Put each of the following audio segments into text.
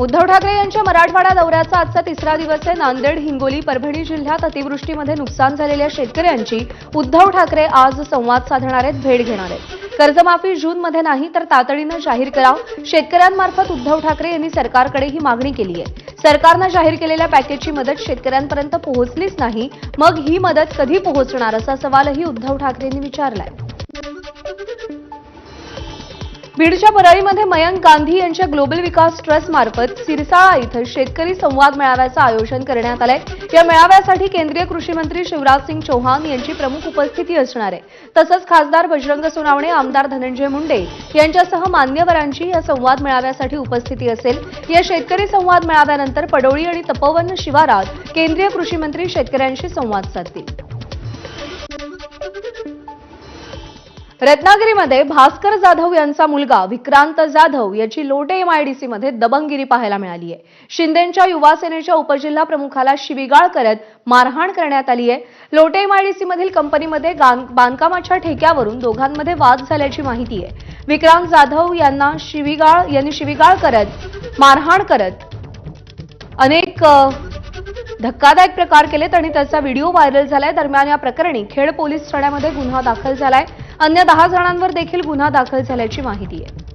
उद्धव ठाकरे यांच्या मराठवाडा दौऱ्याचा आजचा तिसरा दिवस आहे। नांदेड, हिंगोली, परभणी जिल्ह्यात अतिवृष्टीमध्ये नुकसान झालेल्या शेतकऱ्यांची उद्धव ठाकरे आज संवाद साधणार आहेत, भेट घेणार आहेत। कर्जमाफी जूनमध्ये नाही तर तातडीनं जाहीर करा। शेतकऱ्यांमार्फत उद्धव ठाकरे यांनी सरकारकडे ही मागणी केली आहे। सरकारनं जाहीर केलेल्या पॅकेजची मदत शेतकऱ्यांपर्यंत पोहोचलीच नाही, मग ही मदत कधी पोहोचणार असा सवालही उद्धव ठाकरे यांनी विचारलाय। बीडच्या परळीमध्ये मयंक गांधी यांच्या ग्लोबल विकास ट्रस्ट मार्फत सिरसाळा इथं शेतकरी संवाद मेळाव्याचं आयोजन करण्यात आलंय। या मेळाव्यासाठी केंद्रीय कृषी मंत्री शिवराज सिंग चौहान यांची प्रमुख उपस्थिती असणार आहे। तसंच खासदार बजरंग सोनवणे, आमदार धनंजय मुंडे यांच्यासह मान्यवरांची या संवाद मेळाव्यासाठी उपस्थिती असेल। या शेतकरी संवाद मेळाव्यानंतर पडोळी आणि तपोवन शिवारात केंद्रीय कृषी मंत्री शेतकऱ्यांशी संवाद साधतील। रत्नागिरीमध्ये भास्कर जाधव यांचा मुलगा विक्रांत जाधव याची लोटे एमआयडीसीमध्ये दबंगगिरी पाहायला मिळाली आहे। शिंदेंच्या युवा सेनेच्या उपजिल्हा प्रमुखाला शिवीगाळ करत मारहाण करण्यात आली आहे। लोटे एमआयडीसीमधील कंपनीमध्ये बांधकामाच्या ठेक्यावरून दोघांमध्ये वाद झाल्याची माहिती आहे। विक्रांत जाधव यांना शिवीगाळ करत मारहाण करत अनेक धक्कादायक प्रकार केलेत आणि त्याचा व्हिडिओ व्हायरल झालाय। दरम्यान या प्रकरणी खेड पोलीस ठाण्यामध्ये गुन्हा दाखल झालाय। अन्य 10 जणांवर देखील गुन्हा दाखल झाल्याची माहिती आहे।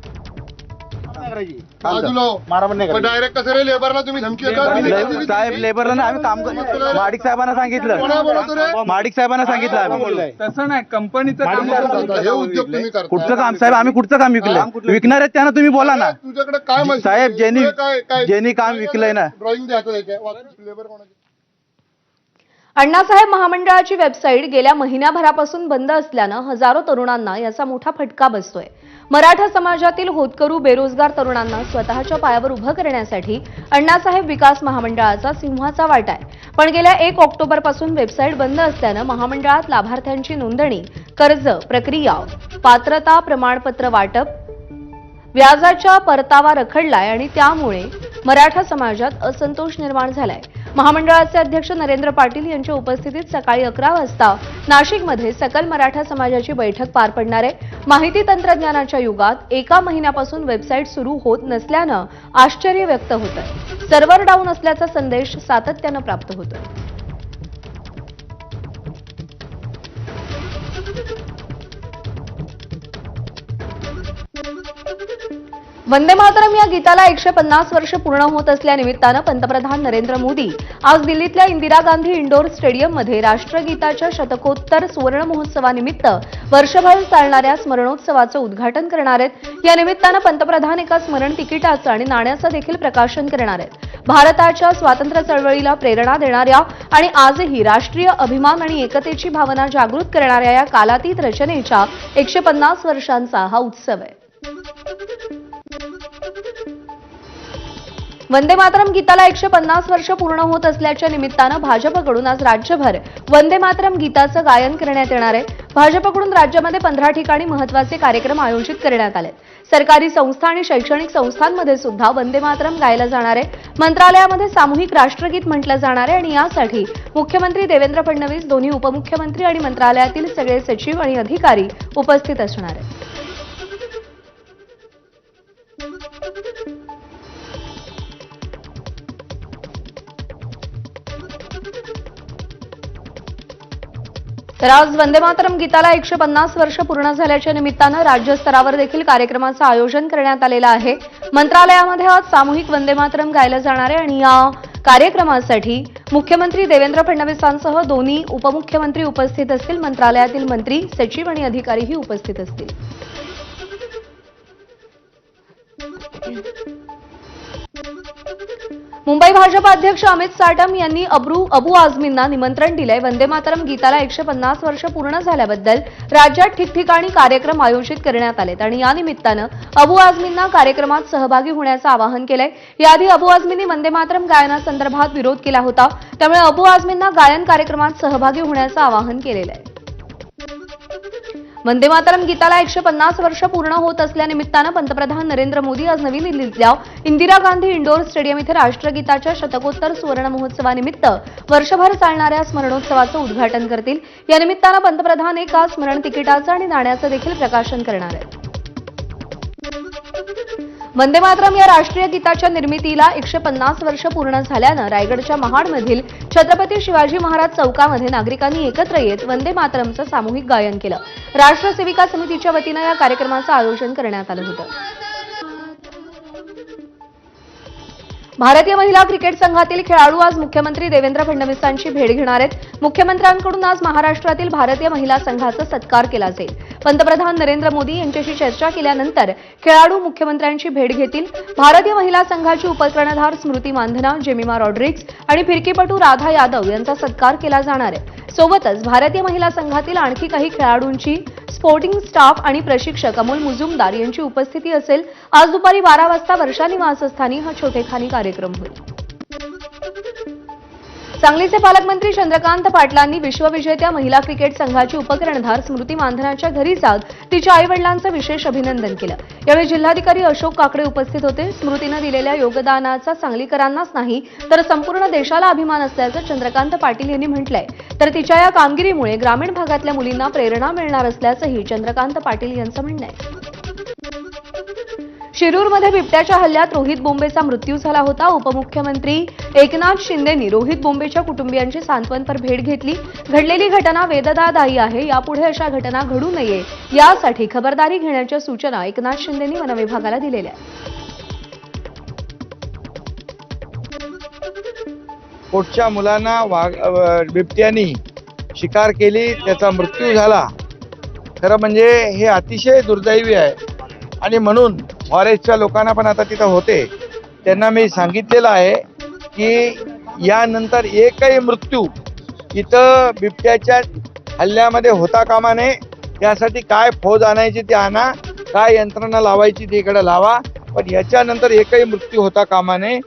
डायरेक्ट कसं रे लेबरला तुम्ही धमकी देता? साहेब लेबरला ना आम्ही काम माडिक साहेबांना सांगितलं, माडिक साहेबांना सांगितलं आम्ही। तसं नाही, कंपनीचं काम हे उद्योग तुम्ही करता? कुठचं काम साहेब? आम्ही कुठचं काम विकलंय? विकणार आहेत त्यांना तुम्ही बोला ना तुझ्याकडे काय माहिती? साहेब ज्यांनी काम विकलंय ना। ड्रॉइंग द्यायचं लेबर कोणाची? अण्णासाहेब महामंडळाची वेबसाईट गेल्या महिन्याभरापासून बंद असल्यानं हजारो तरुणांना याचा मोठा फटका बसतोय। मराठा समाजातील होतकरू बेरोजगार तरुणांना स्वतःच्या पायावर उभं करण्यासाठी अण्णासाहेब विकास महामंडळाचा सिंहाचा वाटा आहे। पण गेल्या 1 ऑक्टोबरपासून वेबसाईट बंद असल्यानं महामंडळात लाभार्थ्यांची नोंदणी, कर्ज प्रक्रिया, पात्रता प्रमाणपत्र वाटप, व्याजाचा परतावा रखडलाय आणि त्यामुळे मराठा समाजात असंतोष निर्माण झालाय। महामंडळाचे अध्यक्ष नरेंद्र पाटील यांच्या उपस्थितीत सकाळी 11 वाजता नाशिकमध्ये सकल मराठा समाजाची बैठक पार पडणार आहे। माहिती तंत्रज्ञानाच्या युगात 1 महिन्यापासून वेबसाईट सुरू होत नसल्यानं आश्चर्य व्यक्त होतंय। सर्व्हर डाऊन असल्याचा संदेश सातत्यानं प्राप्त होतोय। वंदे मातरम या गीताला 150 वर्ष पूर्ण होत असल्यानिमित्तानं पंतप्रधान नरेंद्र मोदी आज दिल्लीतल्या इंदिरा गांधी इंडोर स्टेडियममध्ये राष्ट्रगीताच्या शतकोत्तर सुवर्ण महोत्सवानिमित्त वर्षभर चालणाऱ्या स्मरणोत्सवाचं उद्घाटन करणार आहेत। या निमित्तानं पंतप्रधान एका स्मरण तिकिटाचं आणि नाण्याचं देखील प्रकाशन करणार आहेत। भारताच्या स्वातंत्र्य चळवळीला प्रेरणा देणाऱ्या आणि आजही राष्ट्रीय अभिमान आणि एकतेची भावना जागृत करणाऱ्या या कालातीत रचनेच्या 150 वर्षांचा हा उत्सव आहे। वंदे मातरम गीताला 150 वर्ष पूर्ण होत असल्याच्या निमित्तानं भाजपकडून आज राज्यभर वंदे मातरम गीताचं गायन करण्यात येणार आहे। भाजपकडून राज्यामध्ये 15 ठिकाणी महत्त्वाचे कार्यक्रम आयोजित करण्यात आले। सरकारी संस्था आणि शैक्षणिक संस्थांमध्ये सुद्धा वंदे मातरम गायला जाणार आहे। मंत्रालयामध्ये सामूहिक राष्ट्रगीत म्हटलं जाणार आहे आणि यासाठी मुख्यमंत्री देवेंद्र फडणवीस, दोन्ही उपमुख्यमंत्री आणि मंत्रालयातील सगळे सचिव आणि अधिकारी उपस्थित असणार आहेत। तर आज वंदे मातरम गीताला 150 वर्ष पूर्ण झाल्याच्या निमित्तानं राज्यस्तरावर देखील कार्यक्रमाचं आयोजन करण्यात आलेलं आहे। मंत्रालयामध्ये आज सामूहिक वंदे मातरम गायलं जाणार आहे आणि या कार्यक्रमासाठी मुख्यमंत्री देवेंद्र फडणवीसांसह दोन्ही उपमुख्यमंत्री उपस्थित असतील। मंत्रालयातील मंत्री, सचिव आणि अधिकारीही उपस्थित असतील। मुंबई भाजप अध्यक्ष अमित साटम यांनी अबू आझमींना निमंत्रण दिलंय। वंदे मातरम गीताला 150 वर्ष पूर्ण झाल्याबद्दल राज्यात ठिकठिकाणी कार्यक्रम आयोजित करण्यात आलेत आणि या निमित्तानं अबू आझमींना कार्यक्रमात सहभागी होण्याचं आवाहन केलंय। याआधी अबू आझमींनी वंदे मातरम गायनासंदर्भात विरोध केला होता, त्यामुळे अबू आझमींना गायन कार्यक्रमात सहभागी होण्याचं आवाहन केलेलं आहे। वंदे मातरम गीताला 150 वर्ष पूर्ण होत असल्यानिमित्तानं पंतप्रधान नरेंद्र मोदी आज नवी दिल्लीतल्या इंदिरा गांधी इंडोर स्टेडियम इथे राष्ट्रगीताच्या शतकोत्तर सुवर्ण महोत्सवानिमित्त वर्षभर चालणाऱ्या स्मरणोत्सवाचं उद्घाटन करतील। या निमित्तानं पंतप्रधान एका स्मरण तिकिटाचं आणि नाण्याचं देखील प्रकाशन करणार आहेत। वंदे मातरम या राष्ट्रीय गीताच्या निर्मितीला 150 वर्ष पूर्ण झाल्यानं रायगडच्या महाडमधील छत्रपती शिवाजी महाराज चौकामध्ये नागरिकांनी एकत्र येत वंदे मातरमचं सामूहिक गायन केलं. राष्ट्र सेविका समितीच्या वतीनं या कार्यक्रमाचं आयोजन करण्यात आलं होतं. भारतीय महिला क्रिकेट संघातील खेळाडू आज मुख्यमंत्री देवेंद्र फडणवीसांची भेट घेणार आहेत. मुख्यमंत्र्यांकडून आज महाराष्ट्रातील भारतीय महिला संघाचा सत्कार केला जाईल. पंतप्रधान नरेंद्र मोदी यांच्याशी चर्चा केल्यानंतर खेळाडू मुख्यमंत्र्यांची भेट घेतील. भारतीय महिला संघाची उपकर्णधार स्मृती मानधना, जेमिमा रॉड्रिग्स आणि फिरकीपटू राधा यादव यांचा सत्कार केला जाणार आहे. सोबतच भारतीय महिला संघातील आणखी काही खेळाडूंची स्पोर्टिंग स्टाफ आणि प्रशिक्षक अमोल मुजुमदार यांची उपस्थिती असेल. आज दुपारी 12 वाजता वर्षा निवासस्थानी हा छोटेखानी कार्यक्रम होईल. सांगलीचे पालकमंत्री चंद्रकांत पाटलांनी विश्वविजेत्या महिला क्रिकेट संघाची उपकर्णधार स्मृती मानधनाच्या घरी जात तिच्या आईवडिलांचं विशेष अभिनंदन केलं. यावेळी जिल्हाधिकारी अशोक काकडे उपस्थित होते. स्मृतीनं दिलेल्या योगदानाचा सांगलीकरांनाच नाही तर संपूर्ण देशाला अभिमान असल्याचं चंद्रकांत पाटील यांनी म्हटलंय. तर तिच्या या कामगिरीमुळे ग्रामीण भागातल्या मुलींना प्रेरणा मिळणार असल्याचंही चंद्रकांत पाटील यांचं म्हणणं आहे. शिरूरमध्ये बिबट्याच्या हल्ल्यात रोहित बोंबेचा मृत्यू झाला होता. उपमुख्यमंत्री एकनाथ शिंदेंनी रोहित बोंबेच्या कुटुंबियांची सांत्वनपर भेट घेतली. घडलेली घटना वेदनादायी आहे. यापुढे अशा घटना घडू नये यासाठी खबरदारी घेण्याच्या सूचना एकनाथ शिंदेंनी वनविभागाला दिलेल्या आहेत. पोटच्या मुलांना बिबट्यानी शिकार केली, त्याचा मृत्यू झाला. खरं म्हणजे हे अतिशय दुर्दैवी आहे आणि म्हणून फॉरेस्टच्या लोकांना पण आता तिथं होते त्यांना मी सांगितलेलं आहे की यानंतर एकही मृत्यू इथं बिबट्याच्या हल्ल्यामध्ये होता कामा नये. त्यासाठी काय फौज आणायची ती आणा, काय यंत्रणा लावायची ती इकडे लावा, पण याच्यानंतर एकही मृत्यू होता कामा नये.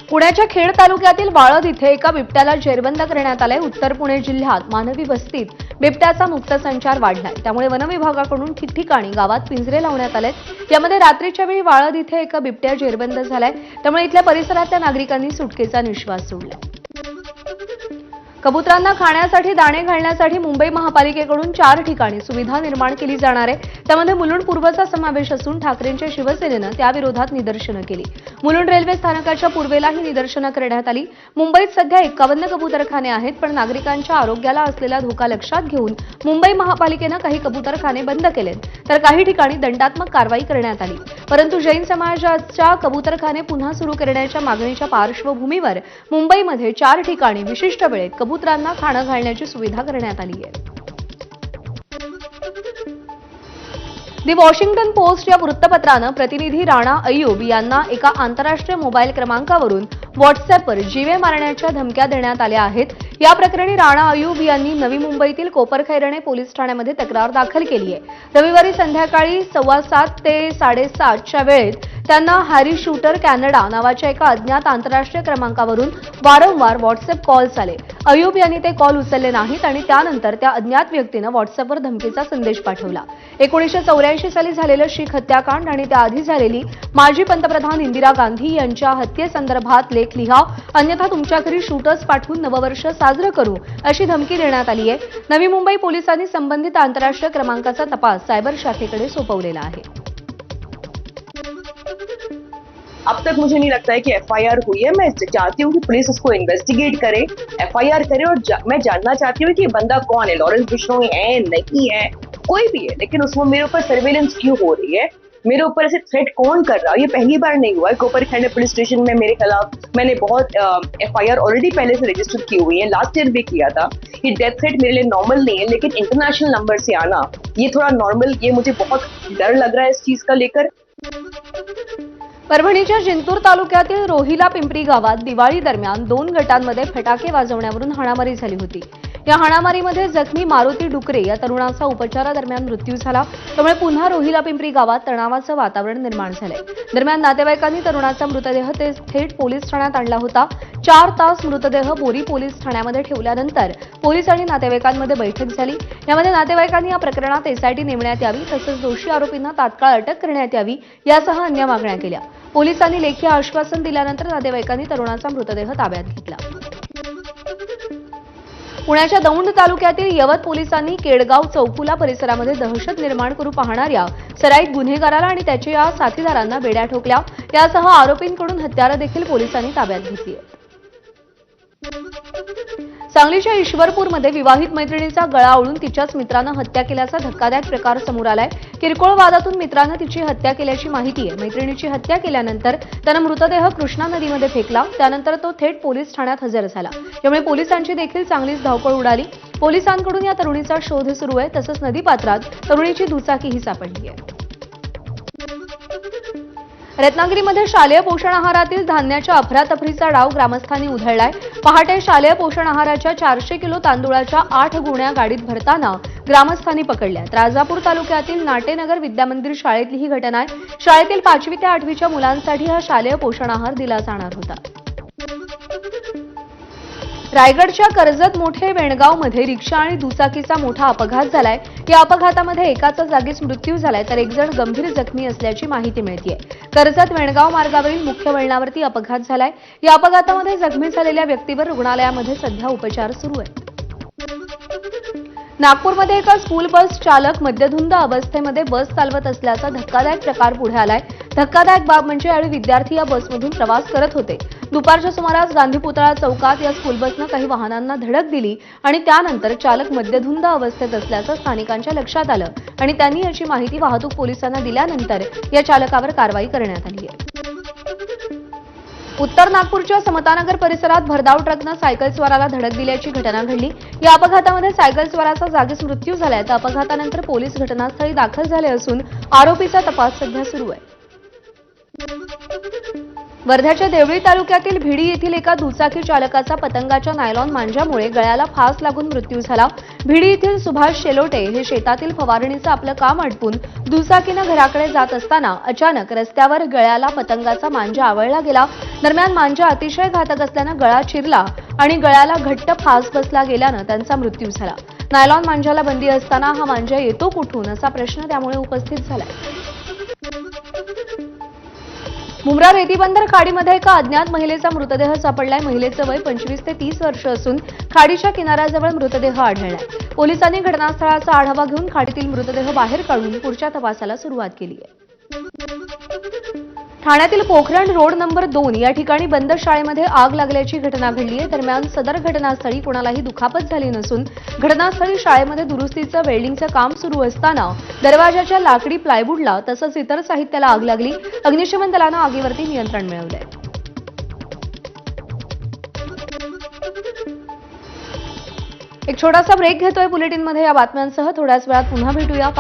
पुण्याच्या खेड तालुक्यातील वाळद इथे एका बिबट्याला जेरबंद करण्यात आलंय. उत्तर पुणे जिल्ह्यात मानवी वस्तीत बिबट्याचा मुक्त संचार वाढलाय. त्यामुळे वनविभागाकडून ठिकठिकाणी गावात पिंजरे लावण्यात आलेत. यामध्ये रात्रीच्या वेळी वाळद इथे एका बिबट्या जेरबंद झालाय. त्यामुळे इथल्या परिसरातल्या नागरिकांनी सुटकेचा निश्वास सोडलाय. कबुतरांना खाण्यासाठी दाणे घालण्यासाठी मुंबई महापालिकेकडून 4 ठिकाणी सुविधा निर्माण केली जाणार आहे. त्यामध्ये मुलुंड पूर्वचा समावेश असून ठाकरेंच्या शिवसेनेनं त्याविरोधात निदर्शनं केली. मुलुंड रेल्वे स्थानकाच्या पूर्वेला ही निदर्शनं करण्यात आली. मुंबईत सध्या 51 कबुतरखाने आहेत, पण नागरिकांच्या आरोग्याला असलेला धोका लक्षात घेऊन मुंबई महापालिकेनं काही कबुतरखाने बंद केलेत, तर काही ठिकाणी दंडात्मक कारवाई करण्यात आली. परंतु जैन समाजाच्या कबुतरखाने पुन्हा सुरू करण्याच्या मागणीच्या पार्श्वभूमीवर मुंबईमध्ये 4 ठिकाणी विशिष्ट वेळेत कबुतरांना खाणं घालण्याची सुविधा करण्यात आली आहे. दी वॉशिंग्टन पोस्ट या वृत्तपत्रानं प्रतिनिधी राणा अय्यूब यांना एका आंतरराष्ट्रीय मोबाईल क्रमांकावरून व्हॉट्सअॅपवर जीवे मारण्याच्या धमक्या देण्यात आल्या आहेत. या प्रकरणी राणा अय्यूब यांनी नवी मुंबईतील कोपरखैरणे पोलीस ठाण्यामध्ये तक्रार दाखल केली आहे. रविवारी संध्याकाळी 7:15 ते 7:30 च्या वेळेत त्यांना हॅरी शूटर कॅनडा नावाच्या एका अज्ञात आंतरराष्ट्रीय क्रमांकावरून वारंवार व्हॉट्सअॅप कॉल्स आले. अय्यूब यांनी ते कॉल उचलले नाहीत आणि त्यानंतर त्या अज्ञात व्यक्तीनं व्हॉट्सअॅपवर धमकीचा संदेश पाठवला. 1984 साली झालेलं शीख हत्याकांड आणि त्याआधी झालेली माजी पंतप्रधान इंदिरा गांधी यांच्या हत्येसंदर्भात लेख लिहा, अन्यथा तुमच्या घरी शूटर्स पाठवून नववर्ष साजरं करू अशी धमकी देण्यात आली आहे. नवी मुंबई पोलिसांनी संबंधित आंतरराष्ट्रीय क्रमांकाचा तपास सायबर शाखेकडे सोपवलेला आहे. अब तक मुझे नहीं लगता है कि एफआईआर हुई है. मैं चाहती हूँ कि पुलिस उसको इन्वेस्टिगेट करे, एफआईआर करे और मैं जानना चाहती हूँ कि बंदा कौन है, लॉरेंस बिश्नोई है नहीं है, कोई भी है, लेकिन उसमें मेरे ऊपर सर्वेलेंस क्यों हो रही है, मेरे ऊपर ऐसे थ्रेट कौन कर रहा है. ये पहली बार नहीं हुआ है. कोपरखैरणे पुलिस स्टेशन में मेरे खिलाफ मैंने बहुत एफआईआर ऑलरेडी पहले से रजिस्टर की हुई है. लास्ट ईयर भी किया था. ये डेथ थ्रेट मेरे लिए नॉर्मल नहीं है, लेकिन इंटरनेशनल नंबर से आना ये थोड़ा नॉर्मल, ये मुझे बहुत डर लग रहा है इस चीज का लेकर. परभणीच्या जिंतूर तालुक्यातील रोहिला पिंपरी गावात दिवाळी दरम्यान 2 गटांमध्ये फटाके वाजवण्यावरून हाणामारी झाली होती. या हाणामारीमध्ये जखमी मारुती डुकरे या तरुणाचा उपचारादरम्यान मृत्यू झाला. त्यामुळे पुन्हा रोहिला पिंपरी गावात तणावाचं वातावरण निर्माण झालंय. दरम्यान नातेवाईकांनी तरुणाचा मृतदेह थेट पोलीस ठाण्यात आणला होता. 4 तास मृतदेह बोरी पोलीस ठाण्यामध्ये ठेवल्यानंतर पोलीस आणि नातेवाईकांमध्ये बैठक झाली. यामध्ये नातेवाईकांनी या प्रकरणात एसआयटी नेमण्यात यावी तसंच दोषी आरोपींना तात्काळ अटक करण्यात यावी यासह अन्य मागण्या केल्या. पोलिसांनी लेखी आश्वासन दिल्यानंतर नातेवाईकांनी तरुणाचा मृतदेह ताब्यात घेतला. पुण्याच्या दौंड तालुक्यातील यवत पोलिसांनी केडगाव चौफुला परिसरामध्ये दहशत निर्माण करू पाहणाऱ्या सराईत गुन्हेगाराला आणि त्याच्या साथीदारांना बेड्या ठोकल्या. यासह आरोपींकडून हत्यारं देखील पोलिसांनी ताब्यात घेतली आहेत. सांगलीच्या ईश्वरपूरमध्ये विवाहित मैत्रिणीचा गळा ओळून तिच्याच मित्रानं हत्या केल्याचा धक्कादायक प्रकार समोर आलाय. किरकोळ वादातून मित्रानं तिची हत्या केल्याची माहिती आहे. मैत्रिणीची हत्या केल्यानंतर त्यानं मृतदेह कृष्णा नदीमध्ये फेकला. त्यानंतर तो थेट पोलीस ठाण्यात हजर झाला. यामुळे पोलिसांची देखील चांगलीच धावपळ उडाली. पोलिसांकडून या तरुणीचा शोध सुरू आहे. तसंच नदीपात्रात तरुणीची दुचाकीही सापडली आहे. रत्नागिरीमध्ये शालेय पोषण आहारातील धान्याच्या अफरातफरीचा डाव ग्रामस्थांनी उधळलाय. पहाटे शालेय पोषण आहाराच्या 400 किलो तांदूळाच्या 8 गोण्या गाडीत भरताना ग्रामस्थांनी पकडल्या. राजापूर तालुक्यातील नाटेनगर विद्यामंदिर शाळेतली ही घटना आहे. शाळेतील 5वी ते 8वीच्या मुलांसाठी हा शालेय पोषण आहार दिला जाणार होता. रायगडच्या कर्जत मोठे वेणगावमध्ये रिक्षा आणि दुचाकीचा मोठा अपघात झालाय. या अपघातामध्ये एकाचा जागीच मृत्यू झालाय तर एक जण गंभीर जखमी असल्याची माहिती मिळतेय. कर्जत वेणगाव मार्गावरील मुख्य वळणावरती अपघात झालाय. या अपघातामध्ये जखमी झालेल्या व्यक्तीवर रुग्णालयामध्ये सध्या उपचार सुरू आहेत. नागपूरमध्ये एका स्कूल बस चालक मद्यधुंद अवस्थेमध्ये बस चालवत असल्याचा धक्कादायक प्रकार पुढे आलाय. धक्कादायक बाब म्हणजे यावेळी विद्यार्थी या बसमधून प्रवास करत होते. दुपारच्या सुमारास गांधी पुतळा चौकात या स्कूल बसनं काही वाहनांना धडक दिली आणि त्यानंतर चालक मद्यधुंद अवस्थेत असल्याचं स्थानिकांच्या लक्षात आलं आणि त्यांनी याची माहिती वाहतूक पोलिसांना दिल्यानंतर या चालकावर कारवाई करण्यात आली आहे. उत्तर नागपूरच्या समतानगर परिसरात भरधाव ट्रकनं सायकलस्वाराला धडक दिल्याची घटना घडली. या अपघातामध्ये सायकलस्वाराचा जागीच मृत्यू झालाय. तर अपघातानंतर पोलीस घटनास्थळी दाखल झाले असून आरोपीचा तपास सध्या सुरू आहे. वर्ध्याच्या देवळी तालुक्यातील भिडी येथील एका दुचाकी चालकाचा पतंगाच्या नायलॉन मांजामुळे गळ्याला फास लागून मृत्यू झाला. भिडी येथील सुभाष शेलोटे हे शेतातील फवारणीचं आपलं काम आटपून दुचाकीनं घराकडे जात असताना अचानक रस्त्यावर गळ्याला पतंगाचा मांजा आवळला गेला. दरम्यान मांजा अतिशय घातक असल्यानं गळा चिरला आणि गळ्याला घट्ट फास बसला गेल्यानं त्यांचा मृत्यू झाला. नायलॉन मांजाला बंदी असताना हा मांजा येतो कुठून असा प्रश्न त्यामुळे उपस्थित झाला. मुंब्रा रेतीबंदर खाडीमध्ये एका अज्ञात महिलेचा मृतदेह सापडलाय. महिलेचं वय 25 ते 30 वर्ष असून खाडीच्या किनाऱ्याजवळ मृतदेह आढळलाय. पोलिसांनी घटनास्थळाचा आढावा घेऊन खाडीतील मृतदेह बाहेर काढून पुढच्या तपासाला सुरुवात केली आहे. ठाण्यातील पोखरण रोड नंबर 2 या ठिकाणी बंद शाळेमध्ये आग लागल्याची घटना घडली आहे. दरम्यान सदर घटनास्थळी कोणालाही दुखापत झाली नसून घटनास्थळी शाळेमध्ये दुरुस्तीचं वेल्डिंगचं काम सुरू असताना दरवाजाच्या लाकडी प्लायवूडला तसंच इतर साहित्याला आग लागली. अग्निशमन दलानं आगीवरती नियंत्रण मिळवलंय. एक छोटासा ब्रेक घेतोय बुलेटिनमध्ये. या बातम्यांसह थोड्याच वेळात पुन्हा भेटूया.